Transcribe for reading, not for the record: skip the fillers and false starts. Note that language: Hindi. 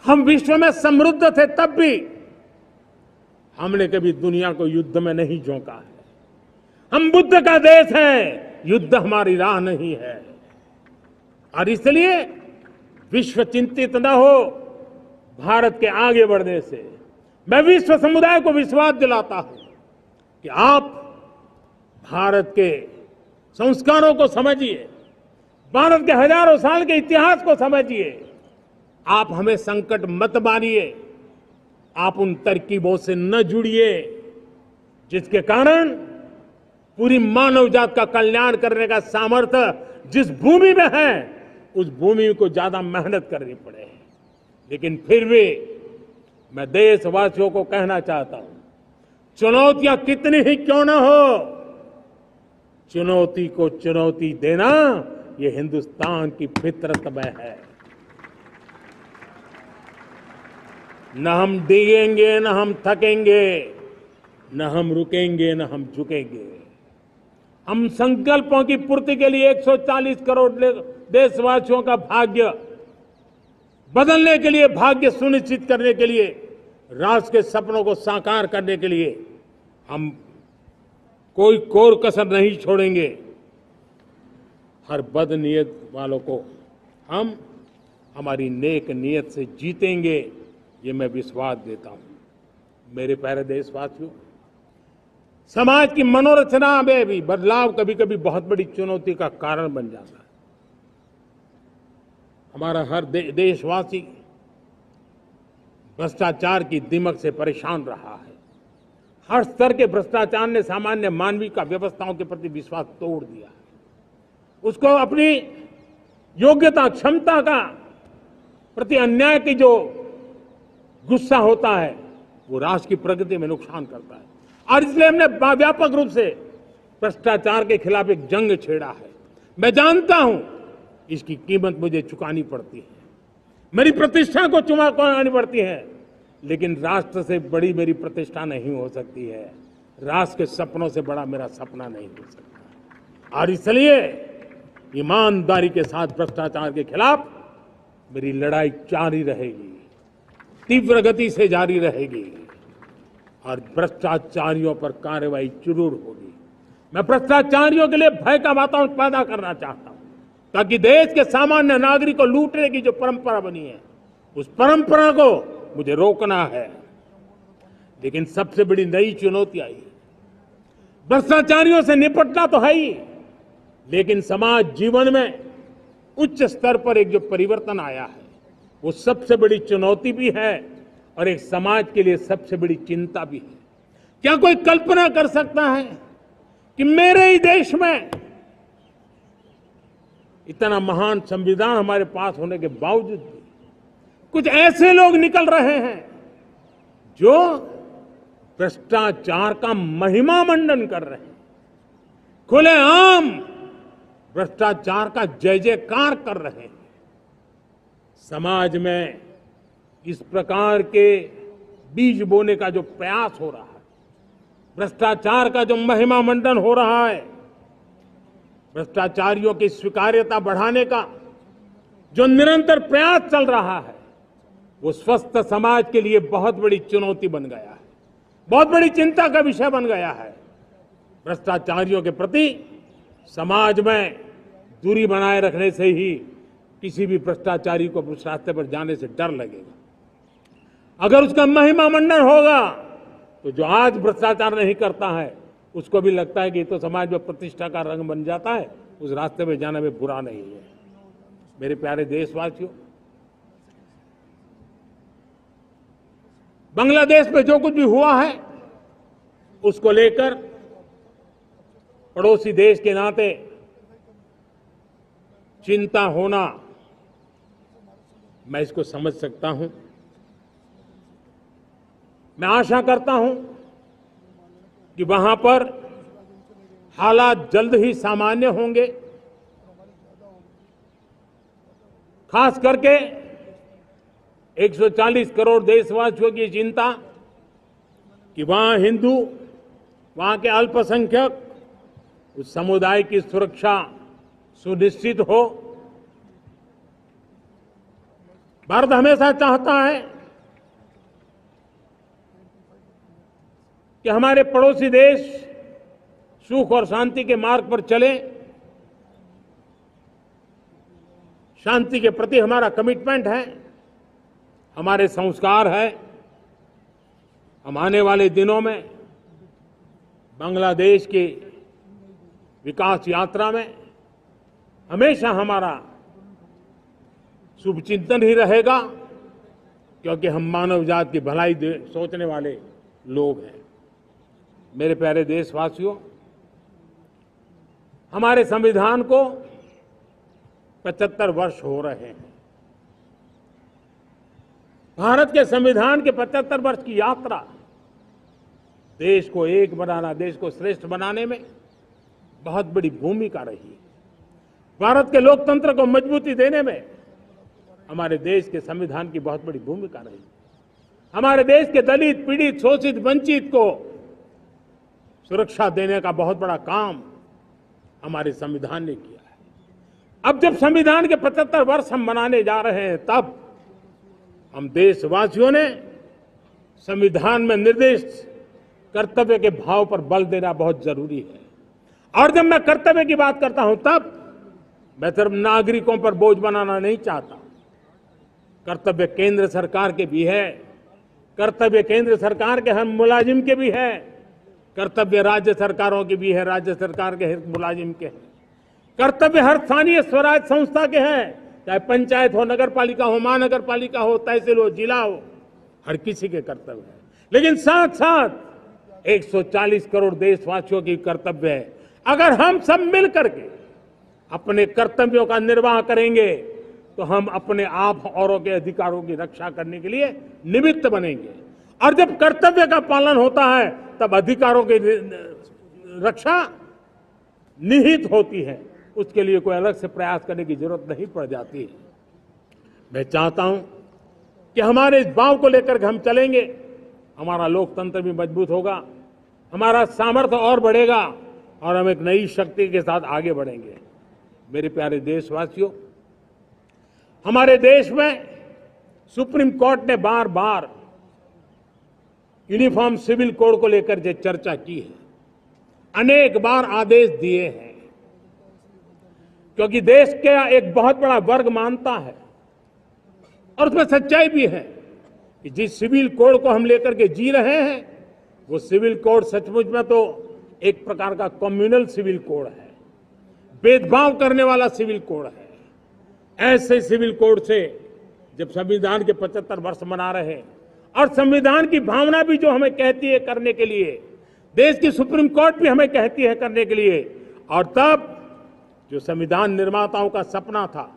हम विश्व में समृद्ध थे तब भी हमने कभी दुनिया को युद्ध में नहीं झोंका है। हम बुद्ध का देश है, युद्ध हमारी राह नहीं है। और इसलिए विश्व चिंतित न हो भारत के आगे बढ़ने से। मैं विश्व समुदाय को विश्वास दिलाता हूं कि आप भारत के संस्कारों को समझिए, भारत के हजारों साल के इतिहास को समझिए। आप हमें संकट मत मानिए, आप उन तरकीबों से न जुड़िए जिसके कारण पूरी मानव जात का कल्याण करने का सामर्थ्य जिस भूमि में है उस भूमि को ज्यादा मेहनत करनी पड़े। लेकिन फिर भी मैं देशवासियों को कहना चाहता हूं, चुनौतियां कितनी ही क्यों न हो, चुनौती को चुनौती देना ये हिंदुस्तान की फितरत में है। न हम डिगेंगे, न हम थकेंगे, न हम रुकेंगे, न हम झुकेंगे। हम संकल्पों की पूर्ति के लिए 140 करोड़ देशवासियों का भाग्य बदलने के लिए, भाग्य सुनिश्चित करने के लिए, राष्ट्र के सपनों को साकार करने के लिए हम कोई कोर कसर नहीं छोड़ेंगे। हर बदनीयत वालों को हम हमारी नेक नीयत से जीतेंगे, ये मैं विश्वास देता हूं। मेरे प्यारे देशवासियों, समाज की मनोरचना में भी बदलाव कभी कभी बहुत बड़ी चुनौती का कारण बन जाता है। हमारा हर देशवासी भ्रष्टाचार की दिमक से परेशान रहा है। हर स्तर के भ्रष्टाचार ने सामान्य मानवीय का व्यवस्थाओं के प्रति विश्वास तोड़ दिया है। उसको अपनी योग्यता, क्षमता का प्रति अन्याय की जो गुस्सा होता है वो राष्ट्र की प्रगति में नुकसान करता है। और इसलिए हमने व्यापक रूप से भ्रष्टाचार के खिलाफ एक जंग छेड़ा है। मैं जानता हूं इसकी कीमत मुझे चुकानी पड़ती है, मेरी प्रतिष्ठा को चुकानी पड़ती है, लेकिन राष्ट्र से बड़ी मेरी प्रतिष्ठा नहीं हो सकती है, राष्ट्र के सपनों से बड़ा मेरा सपना नहीं हो सकता। और इसलिए ईमानदारी के साथ भ्रष्टाचार के खिलाफ मेरी लड़ाई जारी रहेगी, तीव्र गति से जारी रहेगी और भ्रष्टाचारियों पर कार्रवाई जरूर होगी। मैं भ्रष्टाचारियों के लिए भय का वातावरण पैदा करना चाहता हूं ताकि देश के सामान्य नागरिक को लूटने की जो परंपरा बनी है उस परंपरा को मुझे रोकना है। लेकिन सबसे बड़ी नई चुनौती आई, भ्रष्टाचारियों से निपटना तो है ही, लेकिन समाज जीवन में उच्च स्तर पर एक जो परिवर्तन आया है वो सबसे बड़ी चुनौती भी है और एक समाज के लिए सबसे बड़ी चिंता भी है। क्या कोई कल्पना कर सकता है कि मेरे ही देश में इतना महान संविधान हमारे पास होने के बावजूद भी कुछ ऐसे लोग निकल रहे हैं जो भ्रष्टाचार का महिमा मंडन कर रहे हैं, खुलेआम भ्रष्टाचार का जय जयकार कर रहे हैं। समाज में इस प्रकार के बीज बोने का जो प्रयास हो रहा है, भ्रष्टाचार का जो महिमा मंडन हो रहा है, भ्रष्टाचारियों की स्वीकार्यता बढ़ाने का जो निरंतर प्रयास चल रहा है, वो स्वस्थ समाज के लिए बहुत बड़ी चुनौती बन गया है, बहुत बड़ी चिंता का विषय बन गया है। भ्रष्टाचारियों के प्रति समाज में दूरी बनाए रखने से ही किसी भी भ्रष्टाचारी को उस रास्ते पर जाने से डर लगेगा। अगर उसका महिमा मंडन होगा तो जो आज भ्रष्टाचार नहीं करता है उसको भी लगता है कि तो समाज में प्रतिष्ठा का रंग बन जाता है, उस रास्ते में जाने में बुरा नहीं है। मेरे प्यारे देशवासियों, बांग्लादेश में जो कुछ भी हुआ है उसको लेकर पड़ोसी देश के नाते चिंता होना, मैं इसको समझ सकता हूं। मैं आशा करता हूं कि वहां पर हालात जल्द ही सामान्य होंगे, खास करके 140 करोड़ देशवासियों की चिंता कि वहां हिंदू, वहां के अल्पसंख्यक, उस समुदाय की सुरक्षा सुनिश्चित हो, भारत हमेशा चाहता है कि हमारे पड़ोसी देश सुख और शांति के मार्ग पर चले। शांति के प्रति हमारा कमिटमेंट है, हमारे संस्कार है। हम आने वाले दिनों में बांग्लादेश की विकास यात्रा में हमेशा हमारा शुभचिंतन ही रहेगा, क्योंकि हम मानव जाति की भलाई सोचने वाले लोग हैं। मेरे प्यारे देशवासियों, हमारे संविधान को 75 वर्ष हो रहे हैं। भारत के संविधान के 75 वर्ष की यात्रा देश को एक बनाना, देश को श्रेष्ठ बनाने में बहुत बड़ी भूमिका रही। भारत के लोकतंत्र को मजबूती देने में हमारे देश के संविधान की बहुत बड़ी भूमिका रही। हमारे देश के दलित, पीड़ित, शोषित, वंचित को सुरक्षा देने का बहुत बड़ा काम हमारे संविधान ने किया है। अब जब संविधान के 75 वर्ष हम मनाने जा रहे हैं, तब हम देशवासियों ने संविधान में निर्दिष्ट कर्तव्य के भाव पर बल देना बहुत जरूरी है। और जब मैं कर्तव्य की बात करता हूं, तब मैं सिर्फ नागरिकों पर बोझ बनाना नहीं चाहता। कर्तव्य केंद्र सरकार के भी है, कर्तव्य केंद्र सरकार के हर मुलाजिम के भी है, कर्तव्य राज्य सरकारों के भी है, राज्य सरकार के हर मुलाजिम के हैं, कर्तव्य हर स्थानीय स्वराज संस्था के हैं, चाहे पंचायत हो, नगर पालिका हो, महानगर पालिका हो, तहसील हो, जिला हो, हर किसी के कर्तव्य है। लेकिन साथ साथ 140 करोड़ देशवासियों की कर्तव्य है। अगर हम सब मिल करके अपने कर्तव्यों का निर्वाह करेंगे तो हम अपने आप औरों के अधिकारों की रक्षा करने के लिए निमित्त बनेंगे। और जब कर्तव्य का पालन होता है, तब अधिकारों की रक्षा निहित होती है। उसके लिए कोई अलग से प्रयास करने की जरूरत नहीं पड़ जाती है। मैं चाहता हूं कि हमारे इस भाव को लेकर हम चलेंगे, हमारा लोकतंत्र भी मजबूत होगा, हमारा सामर्थ्य और बढ़ेगा और हम एक नई शक्ति के साथ आगे बढ़ेंगे। मेरे प्यारे देशवासियों, हमारे देश में सुप्रीम कोर्ट ने बार बार यूनिफॉर्म सिविल कोड को लेकर जो चर्चा की है, अनेक बार आदेश दिए हैं, क्योंकि देश का एक बहुत बड़ा वर्ग मानता है और उसमें सच्चाई भी है कि जिस सिविल कोड को हम लेकर के जी रहे हैं, वो सिविल कोड सचमुच में तो एक प्रकार का कम्युनल सिविल कोड है, भेदभाव करने वाला सिविल कोड है। ऐसे सिविल कोड से जब संविधान के 75 वर्ष मना रहे हैं और संविधान की भावना भी जो हमें कहती है करने के लिए, देश की सुप्रीम कोर्ट भी हमें कहती है करने के लिए, और तब जो संविधान निर्माताओं का सपना था